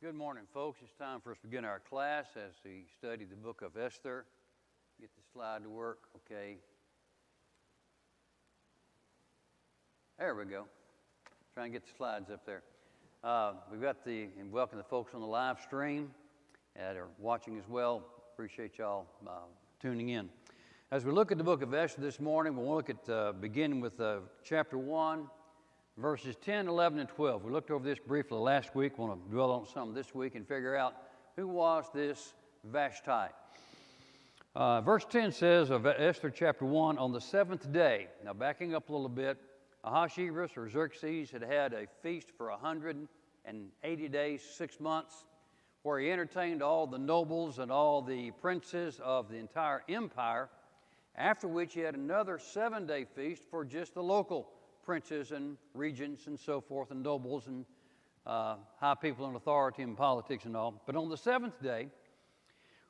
Good morning, folks. It's time for us to begin our class as we study the book of Esther. Get the slide to work. Okay. There we go. Try and get the slides up there. We've got and welcome the folks on the live stream that are watching as well. Appreciate y'all tuning in. As we look at the book of Esther this morning, we'll look at beginning with chapter 1. Verses 10, 11, and 12. We looked over this briefly last week. We want to dwell on some this week and figure out who was this Vashti. Verse 10 says of Esther chapter 1, on the seventh day. Now backing up a little bit, Ahasuerus or Xerxes had a feast for 180 days, 6 months, where he entertained all the nobles and all the princes of the entire empire, after which he had another 7-day feast for just the local princes and regents and so forth, and nobles and high people in authority and politics and all. But on the seventh day,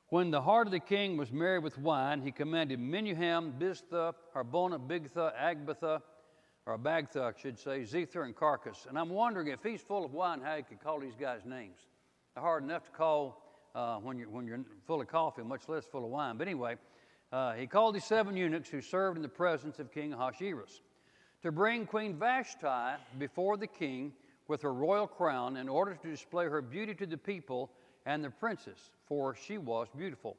when the heart of the king was merry with wine, he commanded Menuhem, Biztha, Harbona, Bigtha, Agbatha, or Bagtha, I should say, Zether, and Carcass. And I'm wondering if he's full of wine, how he could call these guys names. They're hard enough to call when you're full of coffee, much less full of wine. But anyway, he called these 7 eunuchs who served in the presence of King Ahasuerus to bring Queen Vashti before the king with her royal crown in order to display her beauty to the people and the princes, for she was beautiful.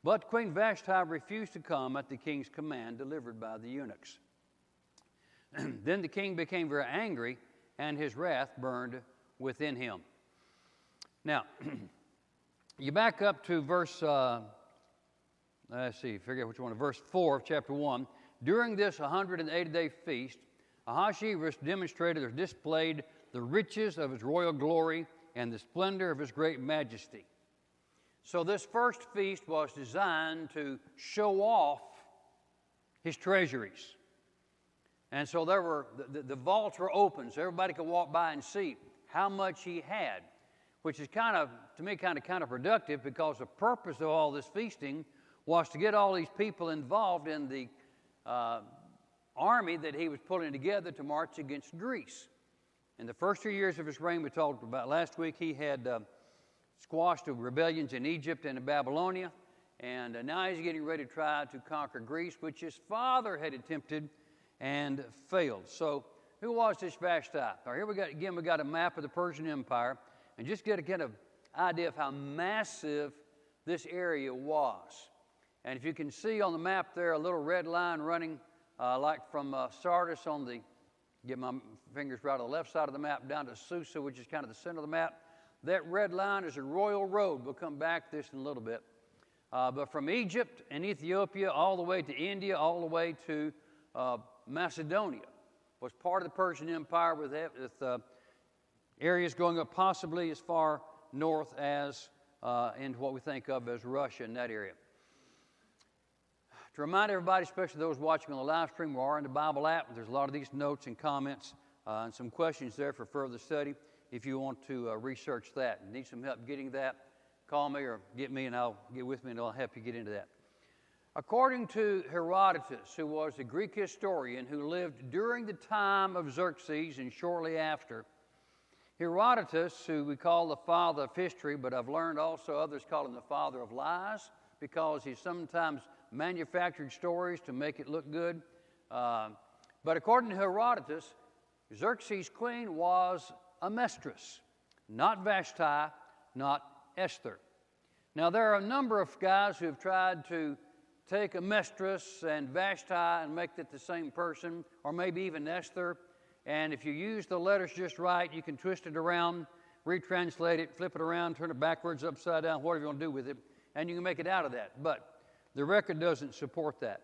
But Queen Vashti refused to come at the king's command delivered by the eunuchs. Then the king became very angry, and his wrath burned within him. Now, you back up to verse, forget which one, verse 4 of chapter 1. During this 180-day feast, Ahasuerus demonstrated or displayed the riches of his royal glory and the splendor of his great majesty. So this first feast was designed to show off his treasuries. And so the vaults were open so everybody could walk by and see how much he had, which is to me, counterproductive, because the purpose of all this feasting was to get all these people involved in the army that he was pulling together to march against Greece. In the first 2 years of his reign, we talked about last week, he had squashed the rebellions in Egypt and in Babylonia, and now he's getting ready to try to conquer Greece, which his father had attempted and failed. So who was this Vashti? Now, here we got a map of the Persian Empire, and just get an idea of how massive this area was. And if you can see on the map there, a little red line running like from Sardis get my fingers right on the left side of the map, down to Susa, which is kind of the center of the map. That red line is a royal road. We'll come back to this in a little bit. But from Egypt and Ethiopia all the way to India, all the way to Macedonia, was part of the Persian Empire with areas going up possibly as far north as into what we think of as Russia in that area. To remind everybody, especially those watching on the live stream, we are in the Bible app. There's a lot of these notes and comments and some questions there for further study if you want to research that. Need some help getting that, call me or get me and I'll get with me and I'll help you get into that. According to Herodotus, who was a Greek historian who lived during the time of Xerxes and shortly after, Herodotus, who we call the father of history, but I've learned also others call him the father of lies, because he sometimes manufactured stories to make it look good. But according to Herodotus, Xerxes' queen was Amestris, not Vashti, not Esther. Now, there are a number of guys who have tried to take Amestris and Vashti and make it the same person, or maybe even Esther. And if you use the letters just right, you can twist it around, retranslate it, flip it around, turn it backwards, upside down, whatever you want to do with it, and you can make it out of that. But the record doesn't support that.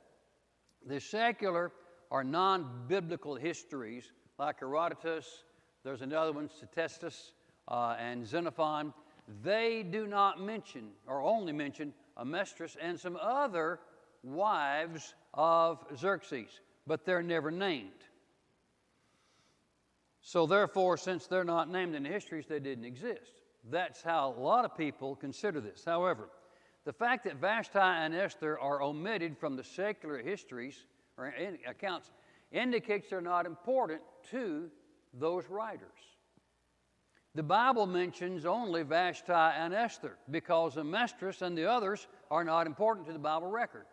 The secular or non-biblical histories, like Herodotus, there's another one, Ctesias, and Xenophon, they do not mention, or only mention, Amestris and some other wives of Xerxes, but they're never named. So therefore, since they're not named in the histories, they didn't exist. That's how a lot of people consider this. However, the fact that Vashti and Esther are omitted from the secular histories or accounts indicates they're not important to those writers. the Bible mentions only Vashti and Esther because Amestris and the others are not important to the Bible record.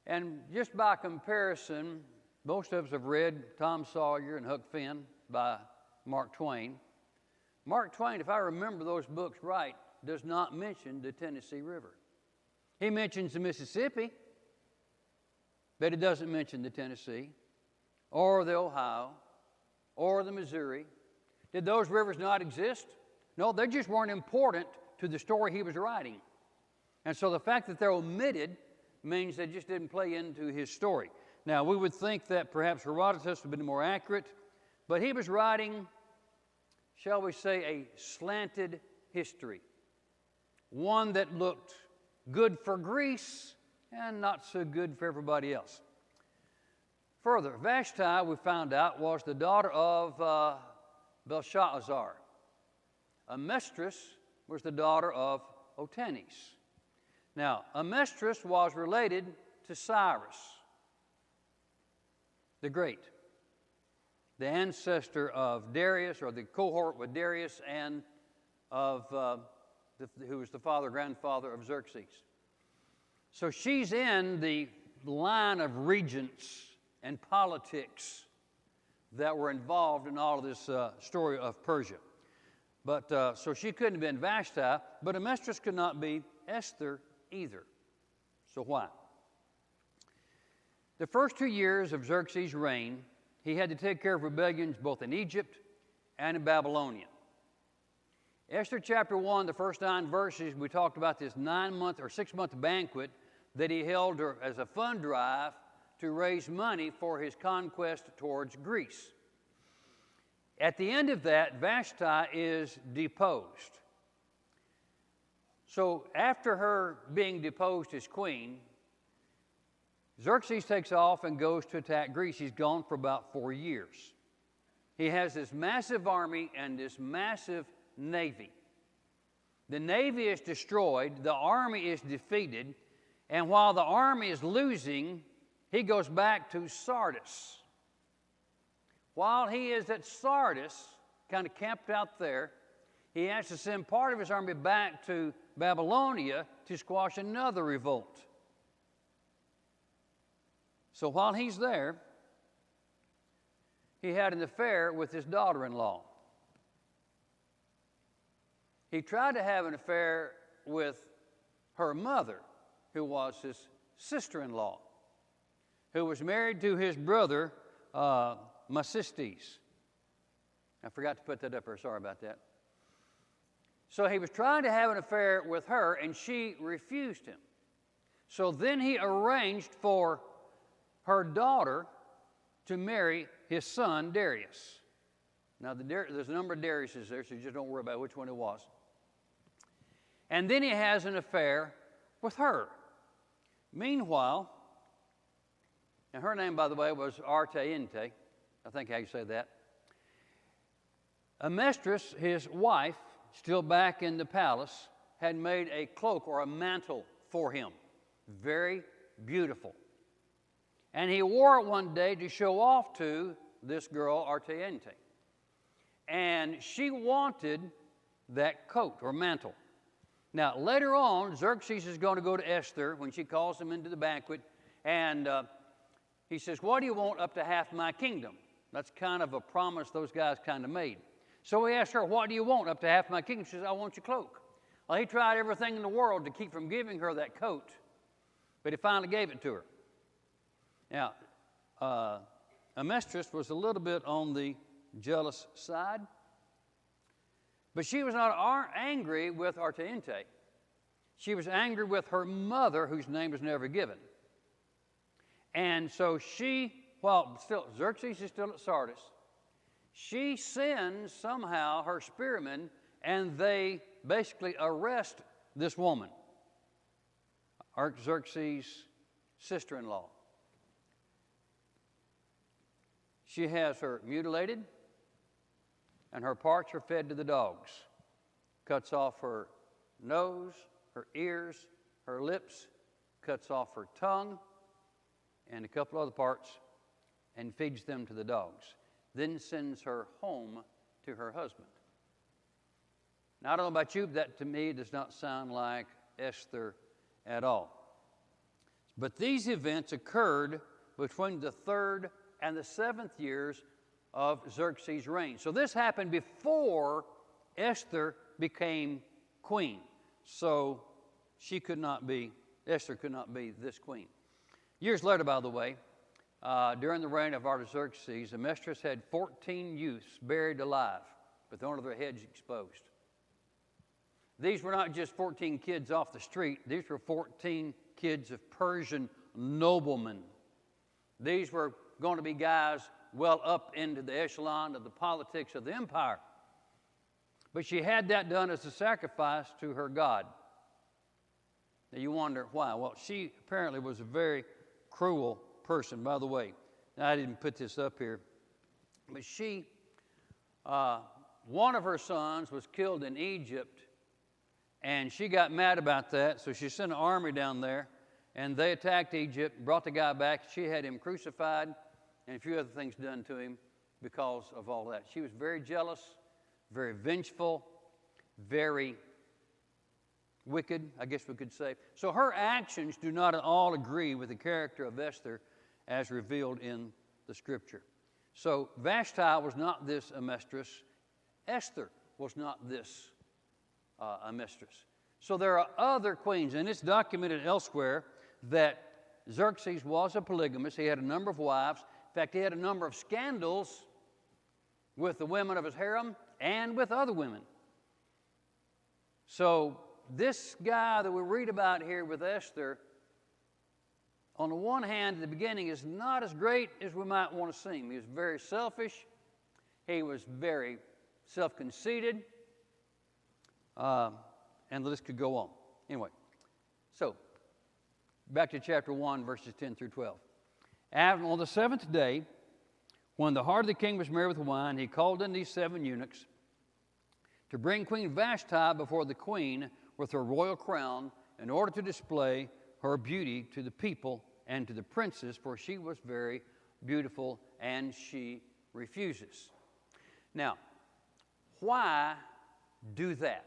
And just by comparison, most of us have read Tom Sawyer and Huck Finn by Mark Twain. Mark Twain, if I remember those books right, does not mention the Tennessee River. He mentions the Mississippi, but he doesn't mention the Tennessee or the Ohio or the Missouri. Did those rivers not exist? No, they just weren't important to the story he was writing. And so the fact that they're omitted means they just didn't play into his story. Now, we would think that perhaps Herodotus would have been more accurate, but he was writing, shall we say, a slanted history, one that looked good for Greece and not so good for everybody else. Further, Vashti, we found out, was the daughter of Belshazzar. Amestris was the daughter of Otanes. Now, Amestris was related to Cyrus the Great, the ancestor of Darius, or the cohort with Darius, and of who was the grandfather of Xerxes. So she's in the line of regents and politics that were involved in all of this story of Persia. But so she couldn't have been Vashti, but Amestris could not be Esther either. So why? The first 2 years of Xerxes' reign, he had to take care of rebellions both in Egypt and in Babylonia. Esther chapter 1, the first 9 verses, we talked about this 9-month or 6-month banquet that he held as a fund drive to raise money for his conquest towards Greece. At the end of that, Vashti is deposed. So after her being deposed as queen, Xerxes takes off and goes to attack Greece. He's gone for about 4 years. He has this massive army and this massive navy. The navy is destroyed, the army is defeated, and while the army is losing, he goes back to Sardis. While he is at Sardis, kind of camped out there, he has to send part of his army back to Babylonia to squash another revolt. So while he's there, he had an affair with his daughter-in-law. He tried to have an affair with her mother, who was his sister-in-law, who was married to his brother, Masistes. I forgot to put that up there, sorry about that. So he was trying to have an affair with her, and she refused him. So then he arranged for her daughter to marry his son, Darius. Now, there's a number of Dariuses there, so you just don't worry about which one it was. And then he has an affair with her. Meanwhile, and her name, by the way, was Artaente. I think how you say that. Amestris, his wife, still back in the palace, had made a cloak or a mantle for him. Very beautiful. And he wore it one day to show off to this girl, Artaente. And she wanted that coat or mantle. Now, later on, Xerxes is going to go to Esther when she calls him into the banquet, and he says, "What do you want up to half my kingdom?" That's kind of a promise those guys kind of made. So he asked her, "What do you want up to half my kingdom?" She says, "I want your cloak." Well, he tried everything in the world to keep from giving her that coat, but he finally gave it to her. Now, Amestris was a little bit on the jealous side, but she was not angry with Artaente. She was angry with her mother, whose name was never given. And so while Xerxes is still at Sardis, she sends somehow her spearmen, and they basically arrest this woman, Artaxerxes' sister-in-law. She has her mutilated, and her parts are fed to the dogs. Cuts off her nose, her ears, her lips, cuts off her tongue, and a couple other parts, and feeds them to the dogs. Then sends her home to her husband. Now, I don't know about you, but that to me does not sound like Esther at all. But these events occurred between the 3rd and the 7th years of Xerxes' reign. So this happened before Esther became queen. So Esther could not be this queen. Years later, by the way, during the reign of Artaxerxes, Amestris had 14 youths buried alive with one of their heads exposed. These were not just 14 kids off the street. These were 14 kids of Persian noblemen. These were going to be guys well up into the echelon of the politics of the empire. But she had that done as a sacrifice to her God. Now you wonder why. Well, she apparently was a very cruel person, by the way. Now, I didn't put this up here. But one of her sons was killed in Egypt, and she got mad about that, so she sent an army down there, and they attacked Egypt, brought the guy back. She had him crucified, and a few other things done to him because of all that. She was very jealous, very vengeful, very wicked, I guess we could say. So her actions do not at all agree with the character of Esther as revealed in the Scripture. So Vashti was not this Amestris. Esther was not this Amestris. So there are other queens, and it's documented elsewhere that Xerxes was a polygamist. He had a number of wives. In fact, he had a number of scandals with the women of his harem and with other women. So this guy that we read about here with Esther, on the one hand, at the beginning, is not as great as we might want to seem. He was very selfish. He was very self-conceited. And the list could go on. Anyway, so back to chapter 1, verses 10 through 12. And on the 7th day, when the heart of the king was merry with wine, he called in these 7 eunuchs to bring Queen Vashti before the queen with her royal crown in order to display her beauty to the people and to the princes, for she was very beautiful, and she refuses. Now, why do that?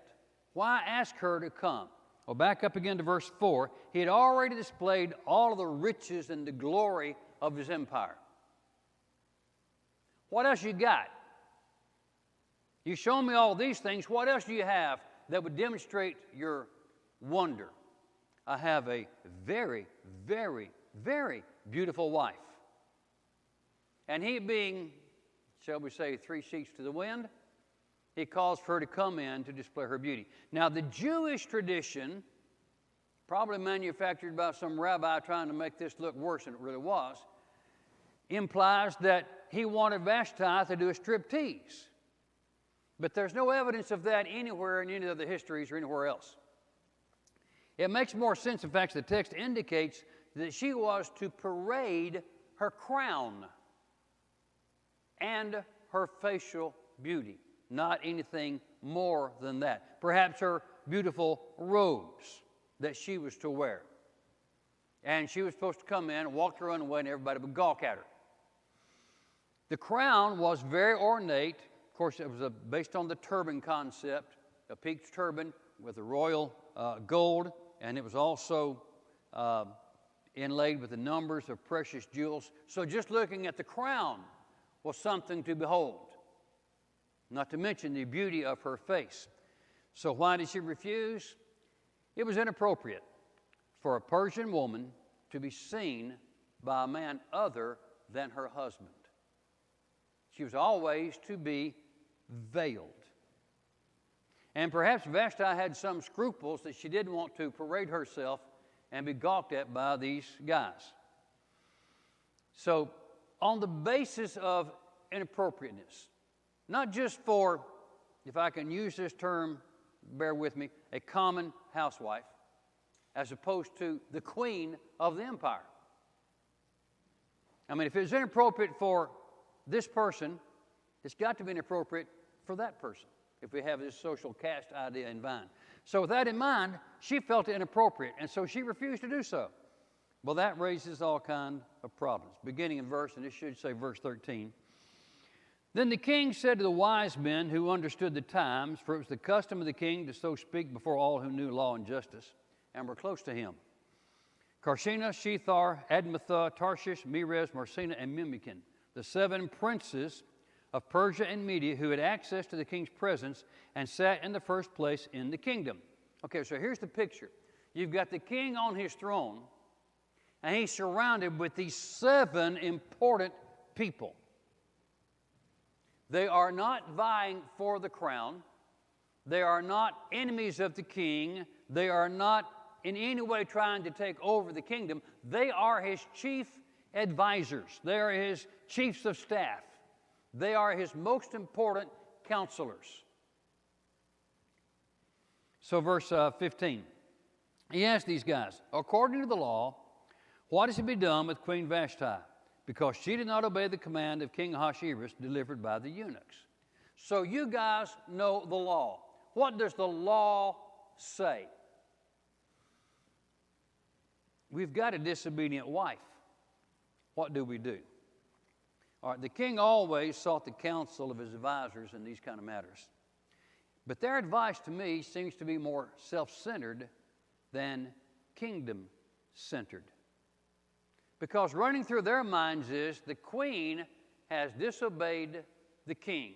Why ask her to come? Well, back up again to verse 4. He had already displayed all of the riches and the glory of his empire. What else you got? You show me all these things. What else do you have that would demonstrate your wonder? I have a very, very, very beautiful wife. And he being, shall we say, 3 sheets to the wind, he calls for her to come in to display her beauty. Now, the Jewish tradition, probably manufactured by some rabbi trying to make this look worse than it really was, implies that he wanted Vashti to do a striptease. But there's no evidence of that anywhere in any of the histories or anywhere else. It makes more sense, in fact, the text indicates that she was to parade her crown and her facial beauty, not anything more than that. Perhaps her beautiful robes that she was to wear. And she was supposed to come in and walk her own way, and everybody would gawk at her. The crown was very ornate. Of course, it was based on the turban concept, a peaked turban with a royal gold, and it was also inlaid with the numbers of precious jewels. So just looking at the crown was something to behold, not to mention the beauty of her face. So why did she refuse? It was inappropriate for a Persian woman to be seen by a man other than her husband. She was always to be veiled. And perhaps Vashti had some scruples that she didn't want to parade herself and be gawked at by these guys. So, on the basis of inappropriateness, not just for, if I can use this term, bear with me, a common housewife, as opposed to the queen of the empire. I mean, if it's inappropriate for this person, it's got to be inappropriate for that person, if we have this social caste idea in mind. So with that in mind, she felt it inappropriate, and so she refused to do so. Well, that raises all kinds of problems. Beginning in verse, and it should say verse 13. Then the king said to the wise men who understood the times, for it was the custom of the king to so speak before all who knew law and justice, and were close to him, Karshena, Shethar, Admatha, Tarshish, Meres, Marsena, and Memucan, the 7 princes of Persia and Media who had access to the king's presence and sat in the first place in the kingdom. Okay, so here's the picture. You've got the king on his throne, and he's surrounded with these 7 important people. They are not vying for the crown. They are not enemies of the king. They are not in any way trying to take over the kingdom. They are his chief advisors. They are his chiefs of staff. They are his most important counselors. So verse 15, he asked these guys, according to the law, what is to be done with Queen Vashti? Because she did not obey the command of King Ahasuerus delivered by the eunuchs. So you guys know the law. What does the law say? We've got a disobedient wife. What do we do? All right, the king always sought the counsel of his advisors in these kind of matters. But their advice to me seems to be more self-centered than kingdom-centered. Because running through their minds is the queen has disobeyed the king.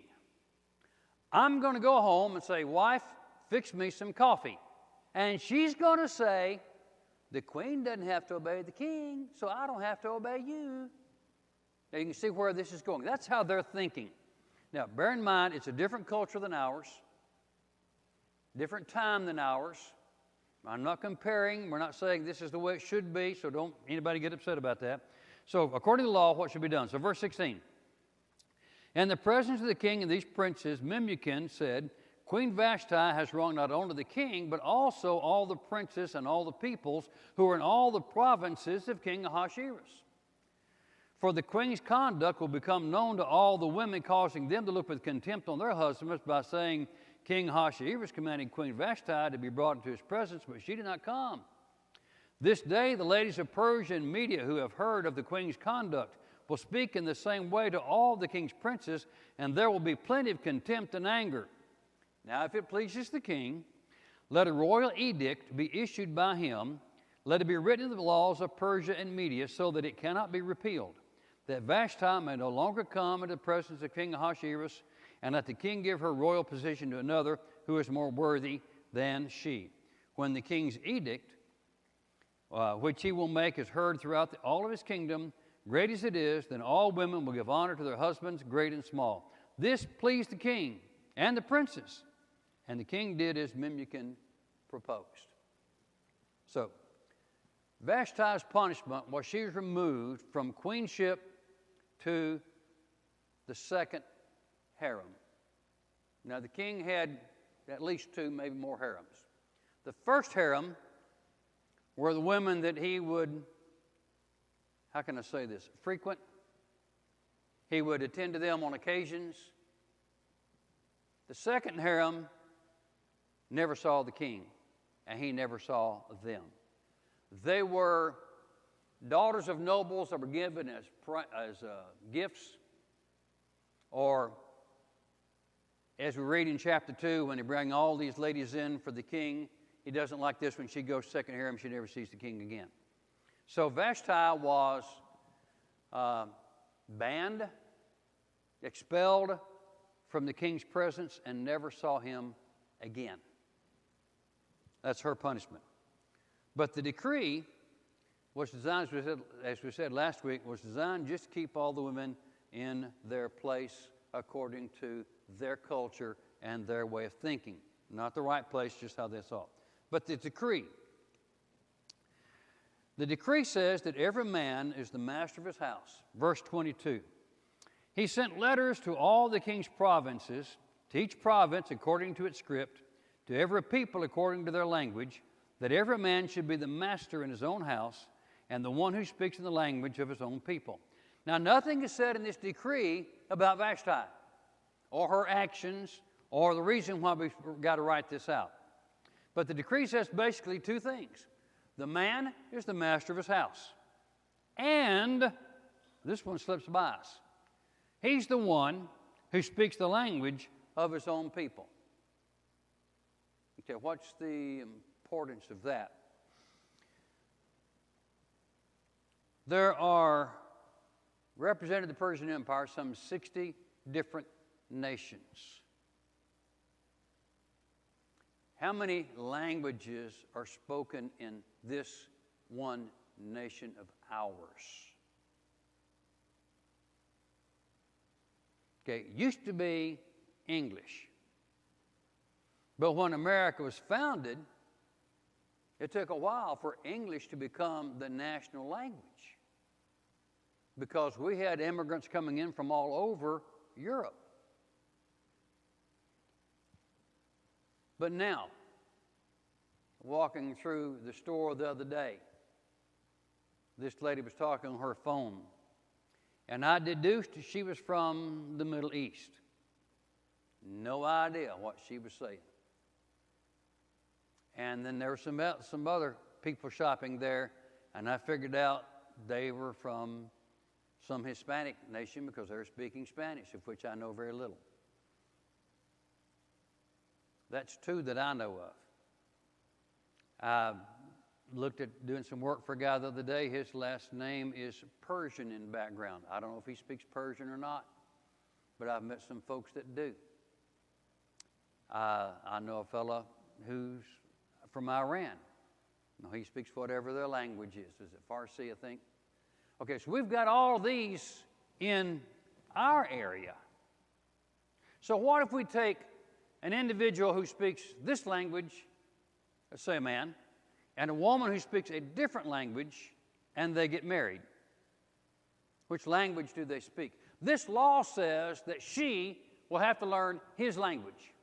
I'm going to go home and say, wife, fix me some coffee. And she's going to say, the queen doesn't have to obey the king, so I don't have to obey you. Now you can see where this is going. That's how they're thinking. Now bear in mind, it's a different culture than ours, different time than ours. I'm not comparing. We're not saying this is the way it should be, so don't anybody get upset about that. So according to the law, what should be done? So verse 16. In the presence of the king and these princes, Memucan said, Queen Vashti has wronged not only the king, but also all the princes and all the peoples who are in all the provinces of King Ahasuerus. For the queen's conduct will become known to all the women, causing them to look with contempt on their husbands by saying, King Ahasuerus commanded Queen Vashti to be brought into his presence, but she did not come. This day the ladies of Persia and Media who have heard of the queen's conduct will speak in the same way to all the king's princes, and there will be plenty of contempt and anger. Now if it pleases the king, let a royal edict be issued by him, let it be written in the laws of Persia and Media so that it cannot be repealed, that Vashti may no longer come into the presence of King Ahasuerus, and let the king give her royal position to another who is more worthy than she. When the king's edict, which he will make, is heard throughout all of his kingdom, great as it is, then all women will give honor to their husbands, great and small. This pleased the king and the princes, and the king did as Memucan proposed. So, Vashti's punishment was she was removed from queenship to the second harem. Now, the king had at least 2, maybe more harems. The first harem were the women that he would, how can I say this, frequent. He would attend to them on occasions. The second harem never saw the king, and he never saw them. They were daughters of nobles that were given as gifts, or as we read in chapter 2, when they bring all these ladies in for the king, he doesn't like this. When she goes second harem, she never sees the king again. So Vashti was banned, expelled from the king's presence, and never saw him again. That's her punishment. But the decree was designed, as we said last week, was designed just to keep all the women in their place according to their culture and their way of thinking. Not the right place, just how they saw it. But the decree says that every man is the master of his house. Verse 22. He sent letters to all the king's provinces, to each province according to its script, to every people according to their language, that every man should be the master in his own house and the one who speaks in the language of his own people. Now, nothing is said in this decree about Vashti or her actions or the reason why we've got to write this out. But the decree says basically 2 things. The man is the master of his house. And, this one slips by us, he's the one who speaks the language of his own people. Okay, what's the importance of that? There are, represented the Persian Empire, some 60 different nations. How many languages are spoken in this one nation of ours? Okay, it used to be English. But when America was founded, it took a while for English to become the national language, because we had immigrants coming in from all over Europe. But now, walking through the store the other day, this lady was talking on her phone, and I deduced she was from the Middle East. No idea what she was saying. And then there were some other people shopping there, and I figured out they were from some Hispanic nation because they were speaking Spanish, of which I know very little. That's two that I know of. I looked at doing some work for a guy the other day. His last name is Persian in background. I don't know if he speaks Persian or not, but I've met some folks that do. I know a fella who's from Iran. No, he speaks whatever their language is. Is it Farsi, I think? Okay, so we've got all these in our area. So what if we take an individual who speaks this language, let's say a man, and a woman who speaks a different language, and they get married? Which language do they speak? This law says that she will have to learn his language.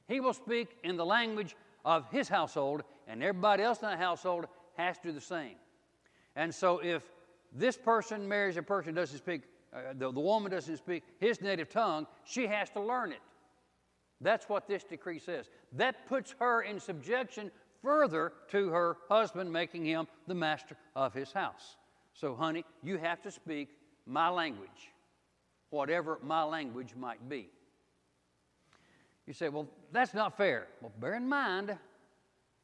He will speak in the language of his household, and everybody else in that household has to do the same. And so if this person marries a person who doesn't speak, the woman doesn't speak his native tongue, she has to learn it. That's what this decree says. That puts her in subjection further to her husband, making him the master of his house. So, honey, you have to speak my language, whatever my language might be. You say, well, that's not fair. Well, bear in mind,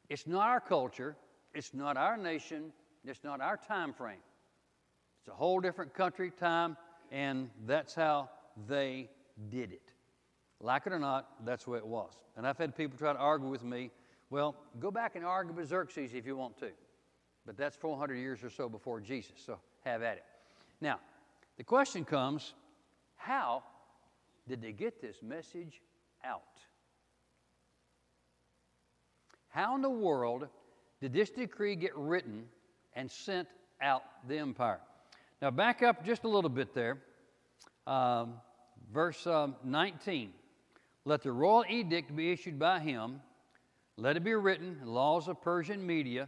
it's not our culture, it's not our nation, it's not our time frame. It's a whole different country, time, and that's how they did it. Like it or not, that's the way it was. And I've had people try to argue with me. Well, go back and argue with Xerxes if you want to. But that's 400 years or so before Jesus, so have at it. Now, the question comes, how did they get this message out? How in the world did this decree get written and sent out the empire? Now, back up just a little bit there. Verse 19. Let the royal edict be issued by him. Let it be written, laws of Persian media.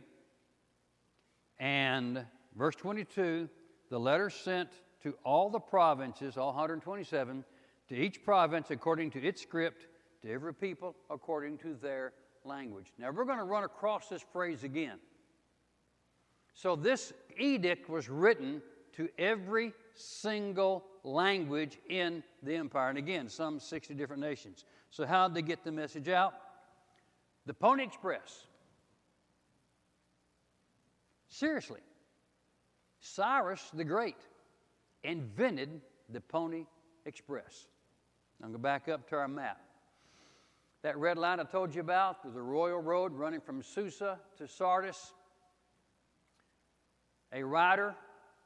And verse 22, the letter sent to all the provinces, all 127, to each province according to its script, to every people according to their language. Now, we're going to run across this phrase again. So this edict was written to every single language in the empire. And again, some 60 different nations. So how did they get the message out? The Pony Express. Seriously. Cyrus the Great invented the Pony Express. I'm going to back up to our map. That red line I told you about is the Royal Road running from Susa to Sardis. A rider,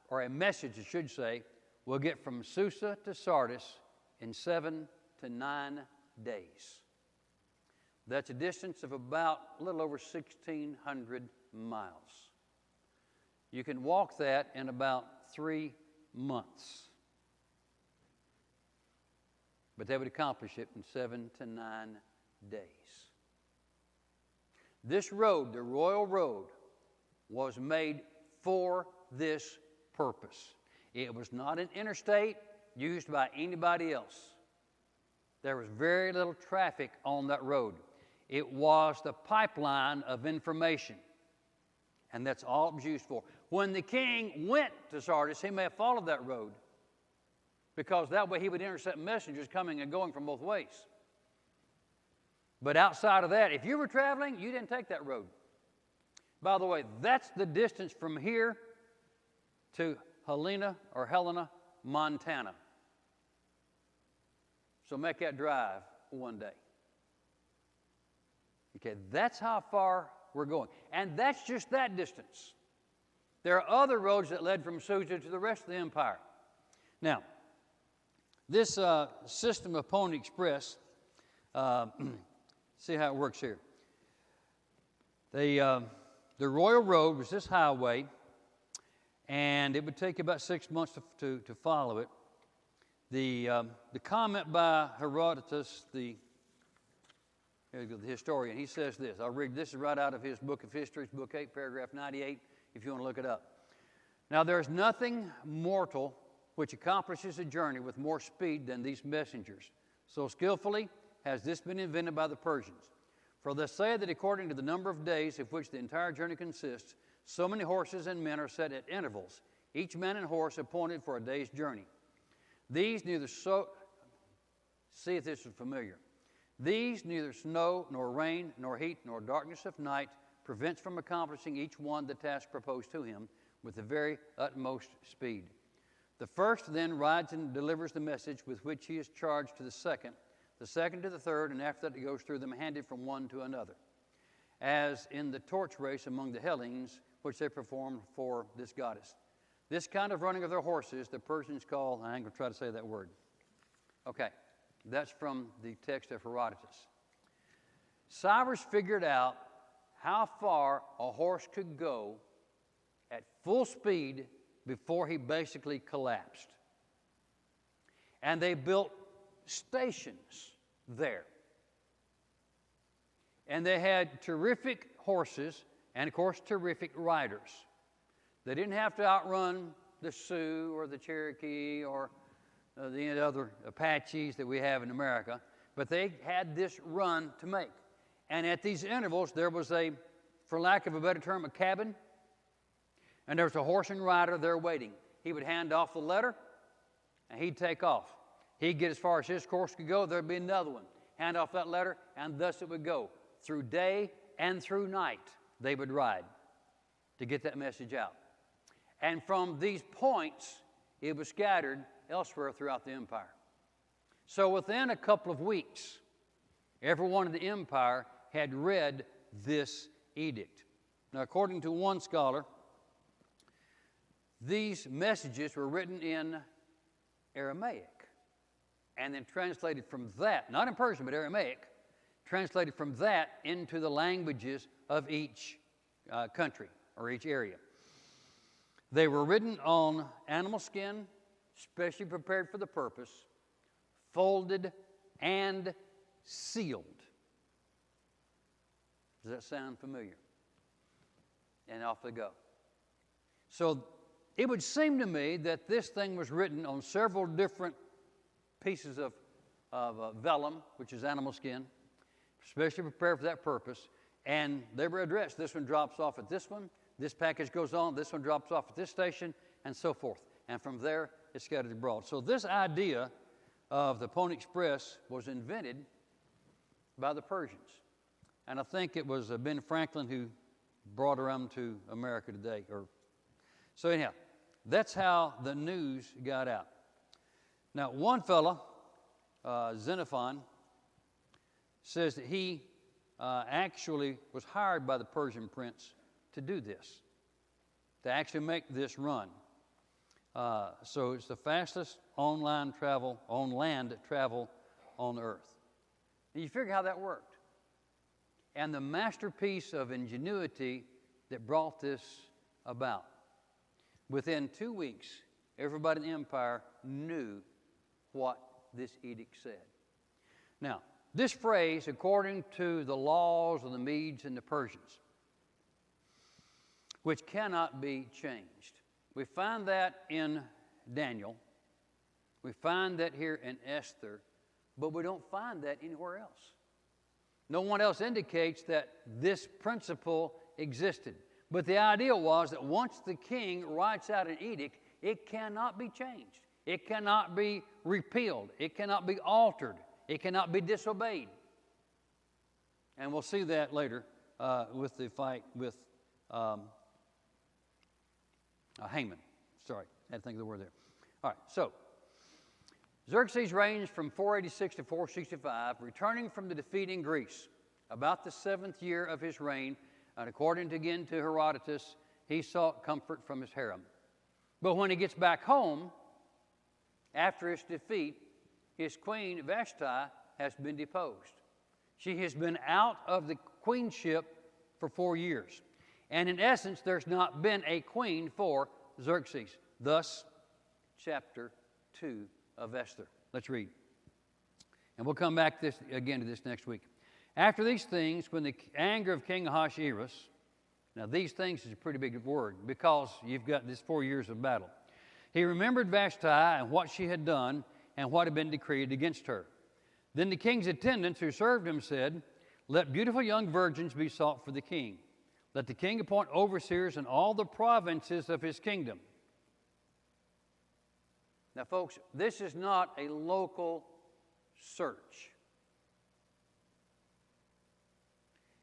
or a message, I should say, will get from Susa to Sardis in 7 to 9 days. That's a distance of about a little over 1,600 miles. You can walk that in about 3 months. But they would accomplish it in 7 to 9 days. This road, the Royal Road, was made for this purpose. It was not an interstate used by anybody else. There was very little traffic on that road. It was the pipeline of information. And that's all it was used for. When the king went to Sardis, he may have followed that road because that way he would intercept messengers coming and going from both ways. But outside of that, if you were traveling, you didn't take that road. By the way, that's the distance from here to Helena, Montana. So make that drive one day. Okay, that's how far we're going. And that's just that distance. There are other roads that led from Susa to the rest of the empire. Now, this system of Pony Express, see how it works here. The Royal Road was this highway, and it would take about 6 months to follow it. The comment by Herodotus, the historian, he says this. I'll read this is right out of his Book of Histories, Book 8, paragraph 98, if you want to look it up. Now, there is nothing mortal which accomplishes a journey with more speed than these messengers. So skillfully has this been invented by the Persians. For they say that according to the number of days of which the entire journey consists, so many horses and men are set at intervals, each man and horse appointed for a day's journey. These neither see if this is familiar. These neither snow, nor rain, nor heat, nor darkness of night prevents from accomplishing each one the task proposed to him with the very utmost speed. The first then rides and delivers the message with which he is charged to the second to the third, and after that it goes through them handed from one to another, as in the torch race among the Hellenes, which they performed for this goddess. This kind of running of their horses the Persians call, I ain't going to try to say that word. Okay, that's from the text of Herodotus. Cyrus figured out how far a horse could go at full speed before he basically collapsed. And they built stations there. And they had terrific horses and, of course, terrific riders. They didn't have to outrun the Sioux or the Cherokee or the other Apaches that we have in America, but they had this run to make. And at these intervals, there was for lack of a better term, a cabin, and there was a horse and rider there waiting. He would hand off the letter, and he'd take off. He'd get as far as his course could go, there'd be another one. Hand off that letter, and thus it would go. Through day and through night, they would ride to get that message out. And from these points, it was scattered elsewhere throughout the empire. So within a couple of weeks, everyone in the empire had read this edict. Now, according to one scholar, these messages were written in Aramaic and then translated from that, not in Persian, but Aramaic, translated from that into the languages of each country or each area. They were written on animal skin, specially prepared for the purpose, folded and sealed. Does that sound familiar? And off they go. So it would seem to me that this thing was written on several different pieces of vellum, which is animal skin, especially prepared for that purpose, and they were addressed. This one drops off at this one, this package goes on, this one drops off at this station, and so forth. And from there, it's scattered abroad. So this idea of the Pony Express was invented by the Persians. And I think it was Ben Franklin who brought around to America today. So anyhow, that's how the news got out. Now, one fellow, Xenophon, says that he actually was hired by the Persian prince to do this, to actually make this run. So it's the fastest on land travel on earth. And you figure how that worked. And the masterpiece of ingenuity that brought this about. Within 2 weeks, everybody in the empire knew what this edict said. Now, this phrase, according to the laws of the Medes and the Persians, which cannot be changed. We find that in Daniel. We find that here in Esther, but we don't find that anywhere else. No one else indicates that this principle existed. But the idea was that once the king writes out an edict, it cannot be changed. It cannot be repealed. It cannot be altered. It cannot be disobeyed. And we'll see that later with the fight with Haman. Sorry, I had to think of the word there. All right, so Xerxes reigned from 486 to 465, returning from the defeat in Greece. About the 7th year of his reign, and according again to Herodotus, he sought comfort from his harem. But when he gets back home, after his defeat, his queen Vashti has been deposed. She has been out of the queenship for 4 years. And in essence, there's not been a queen for Xerxes. Thus, chapter 2 of Esther. Let's read. And we'll come back again to this next week. After these things, when the anger of King Ahasuerus, now these things is a pretty big word because you've got this 4 years of battle. He remembered Vashti and what she had done and what had been decreed against her. Then the king's attendants who served him said, "Let beautiful young virgins be sought for the king. Let the king appoint overseers in all the provinces of his kingdom." Now, folks, this is not a local search.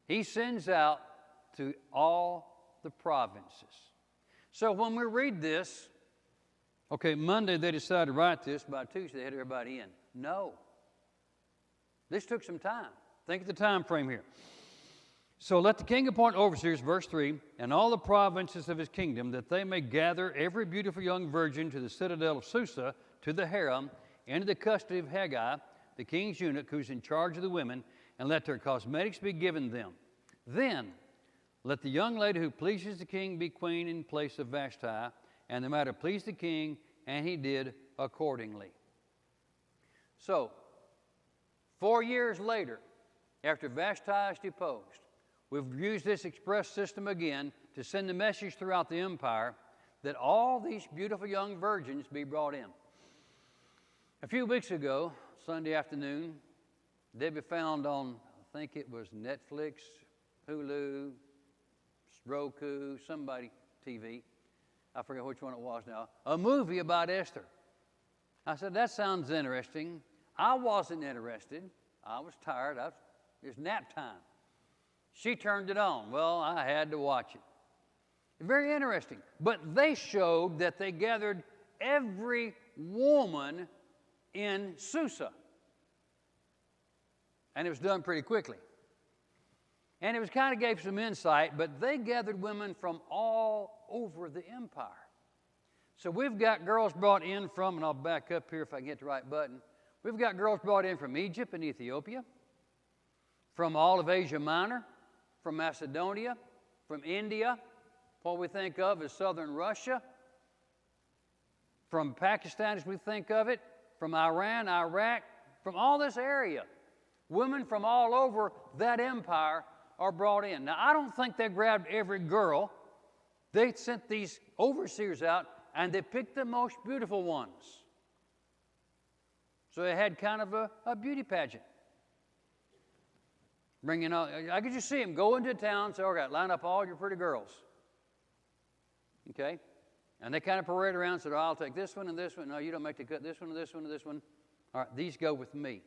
He sends out to all the provinces. So when we read this, okay, Monday they decided to write this, by Tuesday they had everybody in. No. This took some time. Think of the time frame here. So let the king appoint overseers, verse 3, and all the provinces of his kingdom, that they may gather every beautiful young virgin to the citadel of Susa, to the harem, into the custody of Haggai, the king's eunuch, who's in charge of the women, and let their cosmetics be given them. Then let the young lady who pleases the king be queen in place of Vashti, and the matter pleased the king, and he did accordingly. So, 4 years later, after Vashti is deposed, we've used this express system again to send the message throughout the empire that all these beautiful young virgins be brought in. A few weeks ago, Sunday afternoon, Debbie found on, I think it was Netflix, Hulu, Roku, somebody TV, I forget which one it was now, a movie about Esther. I said, that sounds interesting. I wasn't interested. I was tired. It was nap time. She turned it on. Well, I had to watch it. Very interesting. But they showed that they gathered every woman in Susa. And it was done pretty quickly. And it was kind of gave some insight, but they gathered women from all over the empire. So we've got girls brought in from, and I'll back up here if I can get the right button. We've got girls brought in from Egypt and Ethiopia, from all of Asia Minor, from Macedonia, from India, what we think of as southern Russia, from Pakistan as we think of it, from Iran, Iraq, from all this area. Women from all over that empire are brought in. Now, I don't think they grabbed every girl. They sent these overseers out, and they picked the most beautiful ones. So they had kind of a beauty pageant. Bringing out, I could just see them go into town and say, all right, line up all your pretty girls. Okay? And they kind of parade around and said, oh, I'll take this one and this one. No, you don't make the cut. This one and this one and this one. All right, these go with me.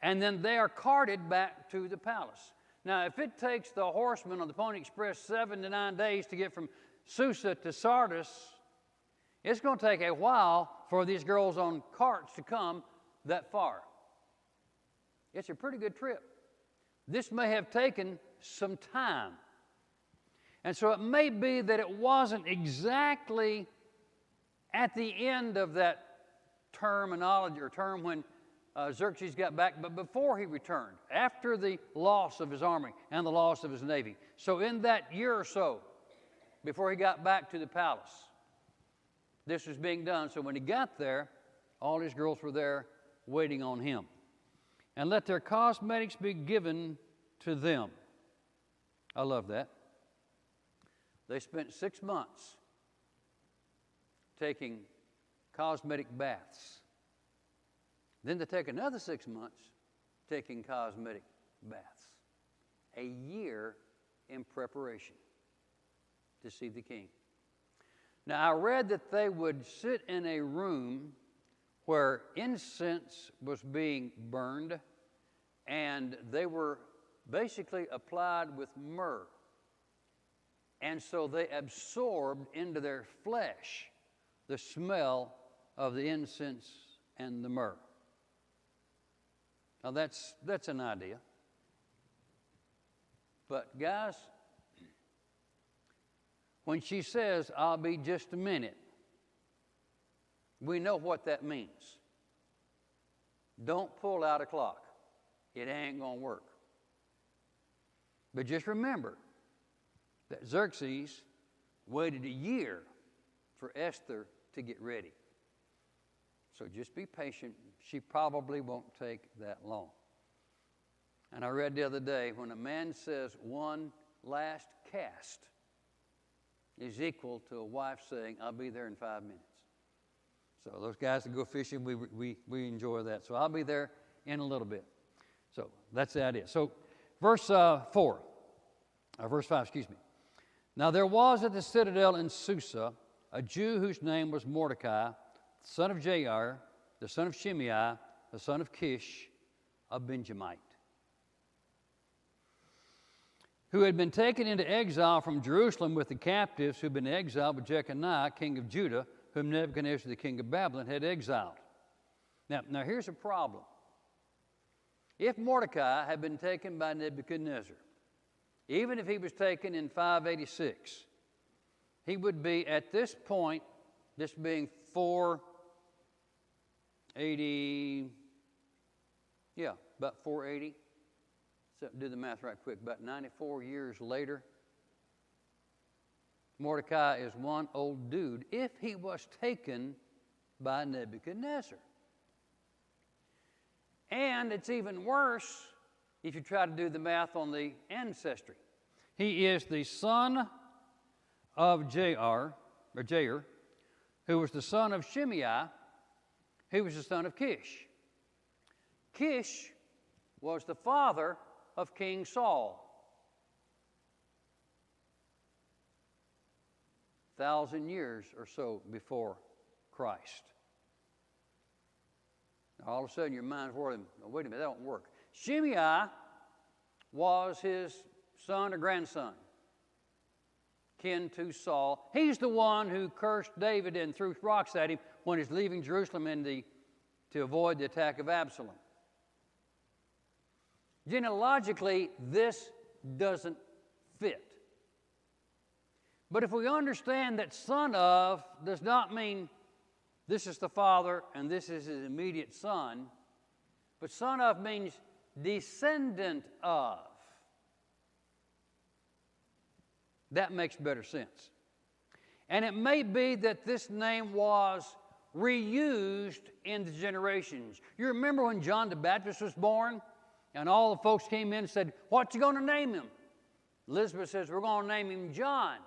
And then they are carted back to the palace. Now, if it takes the horsemen on the Pony Express 7 to 9 days to get from Susa to Sardis, it's going to take a while for these girls on carts to come that far. It's a pretty good trip. This may have taken some time. And so it may be that it wasn't exactly at the end of that terminology or term when Xerxes got back, but before he returned, after the loss of his army and the loss of his navy. So in that year or so, before he got back to the palace, this was being done. So when he got there, all his girls were there waiting on him. And let their cosmetics be given to them. I love that. They spent 6 months taking cosmetic baths. Then they take another 6 months taking cosmetic baths. A year in preparation to see the king. Now, I read that they would sit in a room where incense was being burned, and they were basically applied with myrrh. And so they absorbed into their flesh the smell of the incense and the myrrh. Now, that's an idea. But, guys, when she says, "I'll be just a minute," we know what that means. Don't pull out a clock. It ain't going to work. But just remember that Xerxes waited a year for Esther to get ready. So just be patient. She probably won't take that long. And I read the other day, when a man says one last cast is equal to a wife saying, "I'll be there in 5 minutes." So those guys that go fishing, we enjoy that. So I'll be there in a little bit. So that's the idea. So verse 5, excuse me. Now there was at the citadel in Susa a Jew whose name was Mordecai, the son of Jair, the son of Shimei, the son of Kish, a Benjamite, who had been taken into exile from Jerusalem with the captives who had been exiled with Jeconiah, king of Judah, whom Nebuchadnezzar, the king of Babylon, had exiled. Now here's a problem. If Mordecai had been taken by Nebuchadnezzar, even if he was taken in 586, he would be at this point, this being 480, about 480. So do the math right quick. About 94 years later, Mordecai is one old dude if he was taken by Nebuchadnezzar. And it's even worse if you try to do the math on the ancestry. He is the son of Jair, who was the son of Shimei, who was the son of Kish. Kish was the father of King Saul. 1,000 years or so before Christ. Now, all of a sudden, your mind's whirling. Oh, wait a minute, that don't work. Shimei was his son or grandson, kin to Saul. He's the one who cursed David and threw rocks at him when he's leaving Jerusalem to avoid the attack of Absalom. Genealogically, this doesn't fit. But if we understand that son of does not mean this is the father and this is his immediate son, but son of means descendant of. That makes better sense. And it may be that this name was reused in the generations. You remember when John the Baptist was born and all the folks came in and said, "What you going to name him?" Elizabeth says, "We're going to name him John."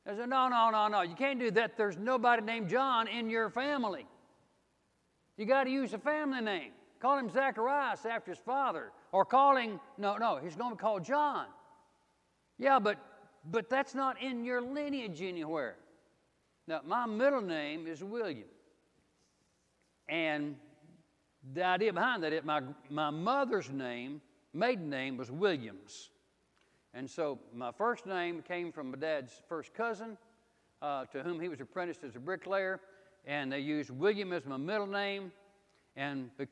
I said, no, you can't do that. There's nobody named John in your family. You got to use a family name. Call him Zacharias after his father. Or call him, no, he's going to be called John. Yeah, but that's not in your lineage anywhere. Now, my middle name is William. And the idea behind that is my mother's name, maiden name, was Williams. And so my first name came from my dad's first cousin, to whom he was apprenticed as a bricklayer, and they used William as my middle name, and to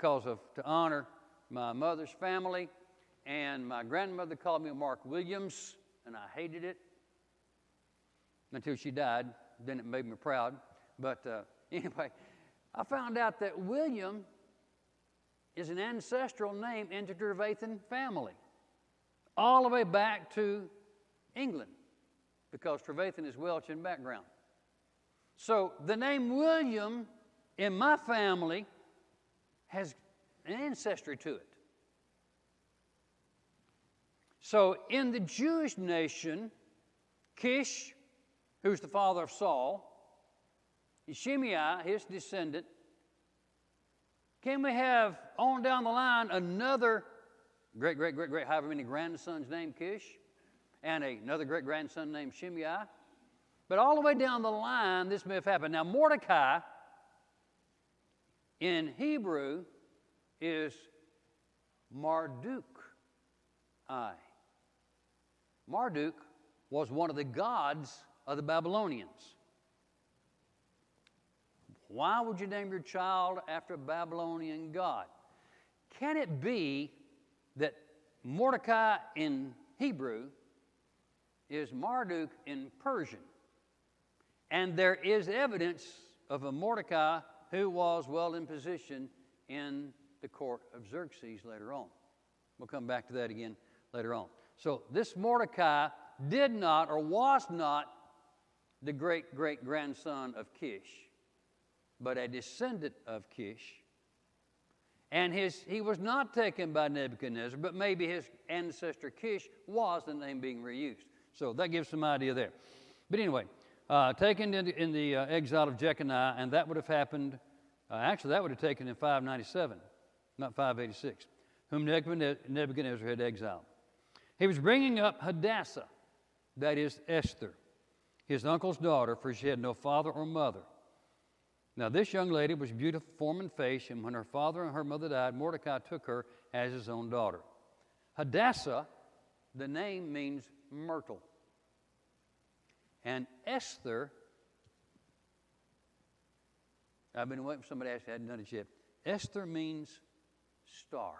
honor my mother's family, and my grandmother called me Mark Williams, and I hated it until she died. Then it made me proud. But anyway, I found out that William is an ancestral name into the Trevathan family, all the way back to England, because Trevathan is Welsh in background. So the name William in my family has an ancestry to it. So in the Jewish nation, Kish, who's the father of Saul, Shimei, his descendant, can we have on down the line another great, however many grandsons named Kish, and another great-grandson named Shimei? But all the way down the line, this may have happened. Now, Mordecai in Hebrew is Marduk. Marduk was one of the gods of the Babylonians. Why would you name your child after a Babylonian god? Can it be that Mordecai in Hebrew is Marduk in Persian? And there is evidence of a Mordecai who was well in position in the court of Xerxes later on. We'll come back to that again later on. So this Mordecai did not or was not the great-great-grandson of Kish, but a descendant of Kish. And he was not taken by Nebuchadnezzar, but maybe his ancestor Kish was the name being reused. So that gives some idea there. But anyway, taken in the exile of Jeconiah, and that would have happened, actually that would have taken in 597, not 586, whom Nebuchadnezzar had exiled. He was bringing up Hadassah, that is Esther, his uncle's daughter, for she had no father or mother. Now this young lady was beautiful form and face, and when her father and her mother died, Mordecai took her as his own daughter. Hadassah, the name means myrtle. And Esther, I've been waiting for somebody to ask, I hadn't done it yet. Esther means star.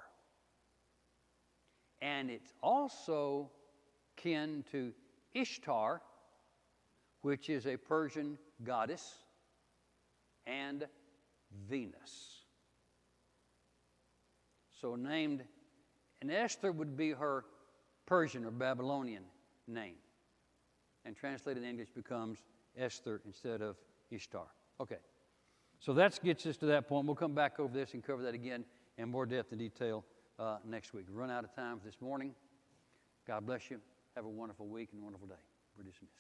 And it's also kin to Ishtar, which is a Persian goddess, and Venus. So named, and Esther would be her Persian or Babylonian name. And translated in English becomes Esther instead of Ishtar. Okay. So that gets us to that point. We'll come back over this and cover that again in more depth and detail next week. We've run out of time for this morning. God bless you. Have a wonderful week and a wonderful day. We're dismissed.